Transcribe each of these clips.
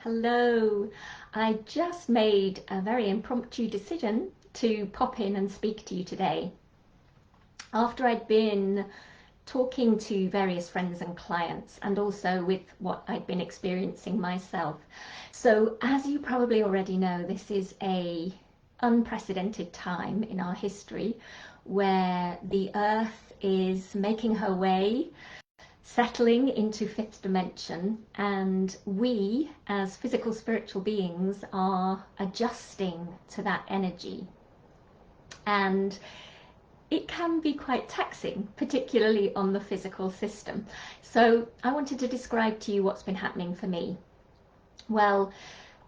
Hello. I just made a very impromptu decision to pop in and speak to you today. After I'd been talking to various friends and clients, and also with what I'd been experiencing myself. So, as you probably already know, this is a unprecedented time in our history where the Earth is making her way, settling into fifth dimension, and we as physical spiritual beings are adjusting to that energy, and it can be quite taxing, particularly on the physical system. So I wanted to describe to you what's been happening for me. Well,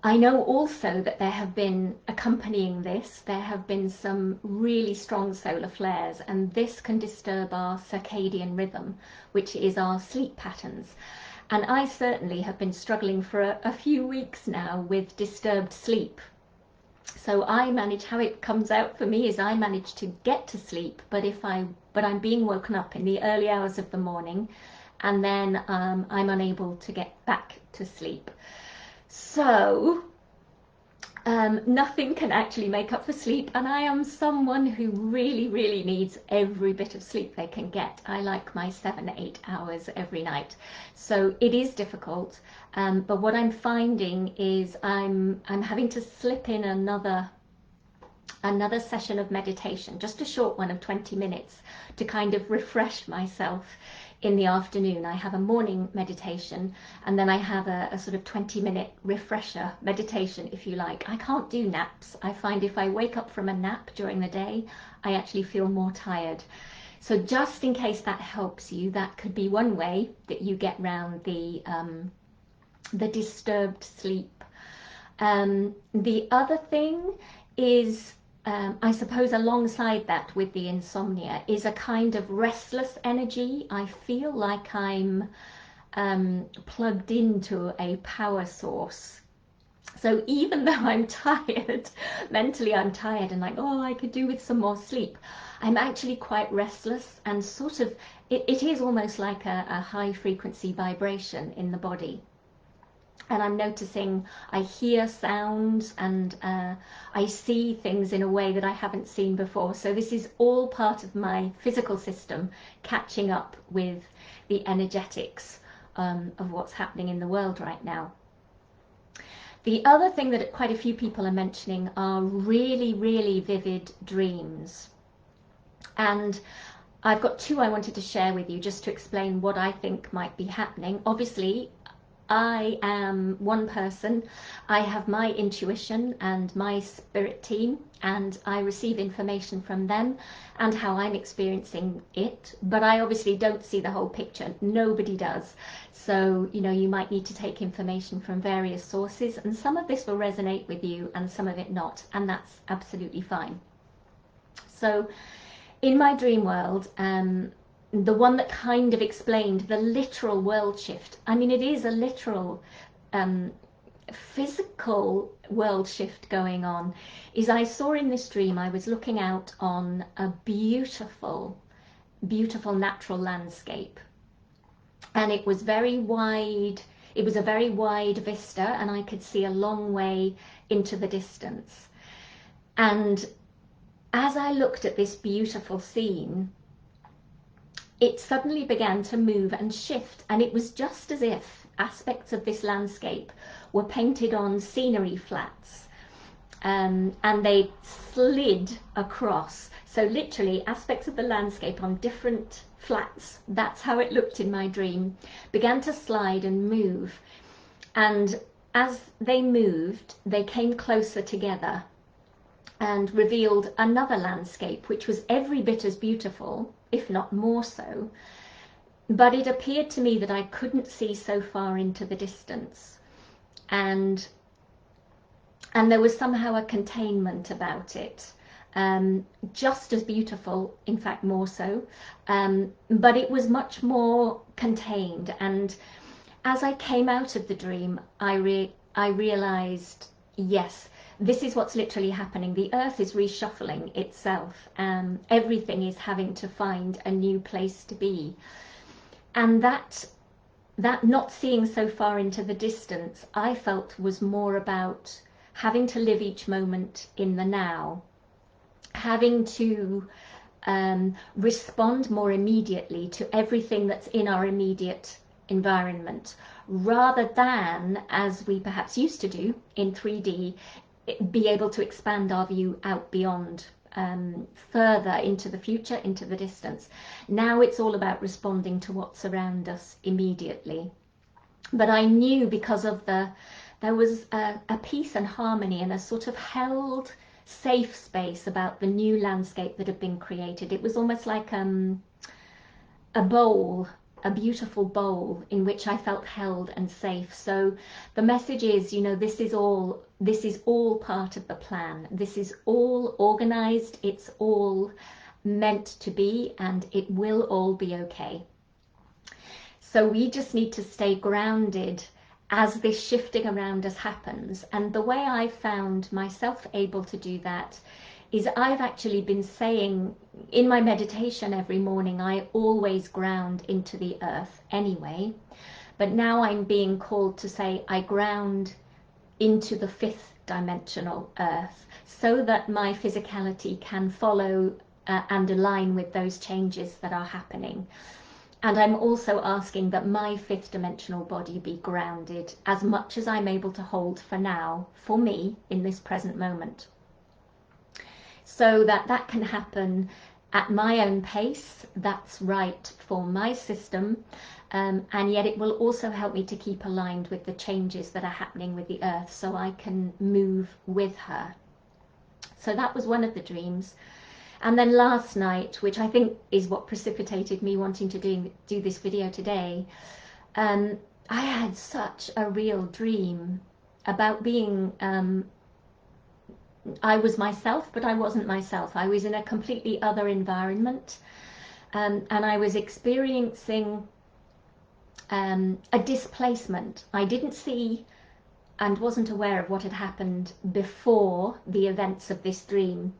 I know also that there have been, accompanying this, there have been some really strong solar flares, and this can disturb our circadian rhythm, which is our sleep patterns. And I certainly have been struggling for a few weeks now with disturbed sleep. So how it comes out for me is I manage to get to sleep, but I'm being woken up in the early hours of the morning, and then I'm unable to get back to sleep. So nothing can actually make up for sleep, and I am someone who really needs every bit of sleep they can get. I like my 7-8 hours every night, so it is difficult. But what I'm finding is I'm having to slip in another session of meditation, just a short one of 20 minutes, to kind of refresh myself in the afternoon. I have a morning meditation, and then I have a sort of 20-minute refresher meditation, if you like. I can't do naps. I find if I wake up from a nap during the day, I actually feel more tired. So just in case that helps you, that could be one way that you get round the disturbed sleep. The other thing is, I suppose alongside that with the insomnia, is a kind of restless energy. I feel like I'm plugged into a power source. So even though I'm tired, mentally I'm tired and like, oh, I could do with some more sleep, I'm actually quite restless, and sort of, it is almost like a high frequency vibration in the body. And I'm noticing I hear sounds, and I see things in a way that I haven't seen before. So this is all part of my physical system catching up with the energetics of what's happening in the world right now. The other thing that quite a few people are mentioning are really vivid dreams. And I've got two I wanted to share with you just to explain what I think might be happening. Obviously, I am one person. I have my intuition and my spirit team, and I receive information from them and how I'm experiencing it, but I obviously don't see the whole picture. Nobody does. So, you might need to take information from various sources, and some of this will resonate with you and some of it not, and that's absolutely fine. So in my dream world, the one that kind of explained the literal world shift, I mean, it is a literal physical world shift going on, is I saw in this dream I was looking out on a beautiful natural landscape, and it was very wide. It was a very wide vista, and I could see a long way into the distance. And as I looked at this beautiful scene, it suddenly began to move and shift, and it was just as if aspects of this landscape were painted on scenery flats, and they slid across. So literally aspects of the landscape on different flats, that's how it looked in my dream, began to slide and move. And as they moved, they came closer together and revealed another landscape which was every bit as beautiful, if not more so, but it appeared to me that I couldn't see so far into the distance, and there was somehow a containment about it, just as beautiful, in fact more so, but it was much more contained. And as I came out of the dream, I realized, yes, this is what's literally happening. The earth is reshuffling itself. Everything is having to find a new place to be. And that that not seeing so far into the distance, I felt was more about having to live each moment in the now, having to respond more immediately to everything that's in our immediate environment, rather than, as we perhaps used to do in 3D, be able to expand our view out beyond, further into the future, into the distance. Now it's all about responding to what's around us immediately. But I knew, because of there was a peace and harmony and a sort of held safe space about the new landscape that had been created. It was almost like a bowl, a beautiful bowl in which I felt held and safe. So the message is, you know, this is all part of the plan. This is all organized. It's all meant to be, and it will all be okay. So we just need to stay grounded as this shifting around us happens. And the way I found myself able to do that is I've actually been saying in my meditation every morning, I always ground into the earth anyway. But now I'm being called to say I ground into the fifth dimensional earth, so that my physicality can follow and align with those changes that are happening. And I'm also asking that my fifth dimensional body be grounded as much as I'm able to hold for now, for me, in this present moment. So that can happen at my own pace, that's right for my system, and yet it will also help me to keep aligned with the changes that are happening with the earth, so I can move with her. So that was one of the dreams. And then last night, which I think is what precipitated me wanting to do this video today, I had such a real dream about being, I was myself, but I wasn't myself. I was in a completely other environment, and I was experiencing a displacement. I didn't see and wasn't aware of what had happened before the events of this dream.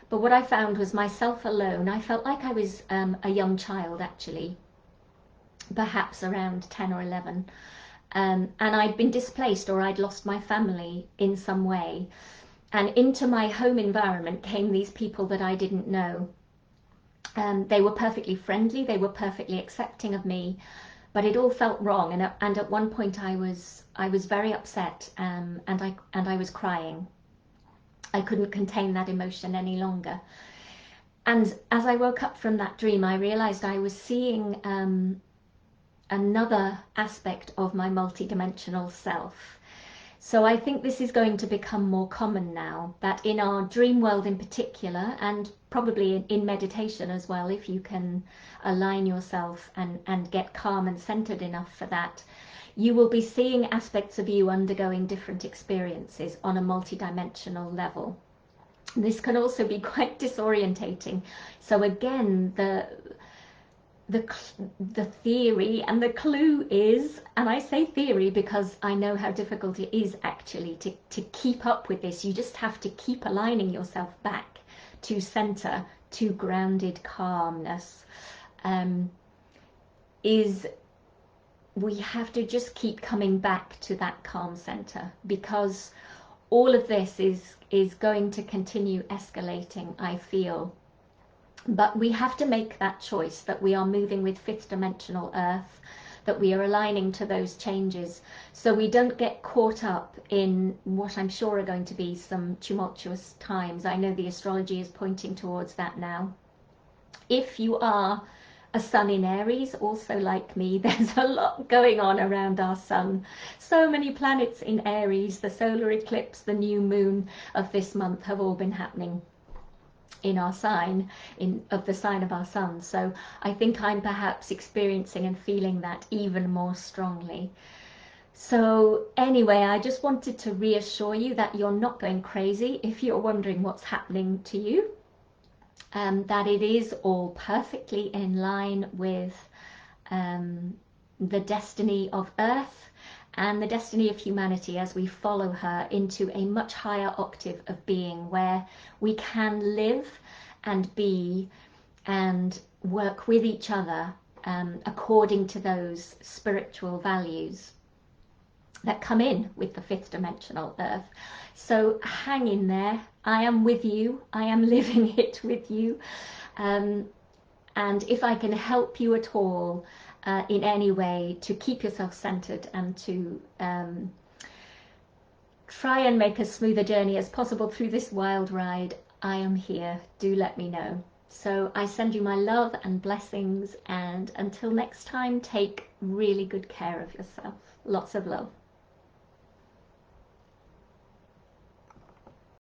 But what I found was myself alone. I felt like I was a young child, actually, perhaps around 10 or 11. And I'd been displaced, or I'd lost my family in some way. And into my home environment came these people that I didn't know. They were perfectly friendly, they were perfectly accepting of me, but it all felt wrong. And at one point I was very upset, and I was crying. I couldn't contain that emotion any longer. And as I woke up from that dream, I realized I was seeing another aspect of my multidimensional self. So I think this is going to become more common now, that in our dream world in particular, and probably in meditation as well, if you can align yourself and get calm and centered enough for that, you will be seeing aspects of you undergoing different experiences on a multidimensional level. This can also be quite disorientating. So again, the theory and the clue is, and I say theory because I know how difficult it is actually to keep up with this. You just have to keep aligning yourself back to center, to grounded calmness. We have to just keep coming back to that calm center, because all of this is going to continue escalating, I feel. But we have to make that choice that we are moving with fifth dimensional earth, that we are aligning to those changes, so we don't get caught up in what I'm sure are going to be some tumultuous times. I know the astrology is pointing towards that now. If you are a sun in Aries, also like me, there's a lot going on around our sun. So many planets in Aries. The solar eclipse, the new moon of this month have all been happening in our sign, of the sign of our sun. So I think I'm perhaps experiencing and feeling that even more strongly. So anyway, I just wanted to reassure you that you're not going crazy if you're wondering what's happening to you. That it is all perfectly in line with the destiny of Earth and the destiny of humanity as we follow her into a much higher octave of being, where we can live and be and work with each other according to those spiritual values that come in with the fifth dimensional earth. So hang in there. I am with you. I am living it with you. Um, and if I can help you at all in any way to keep yourself centered and to try and make as smooth a journey as possible through this wild ride, I am here. Do let me know. So I send you my love and blessings, and until next time, take really good care of yourself. Lots of love.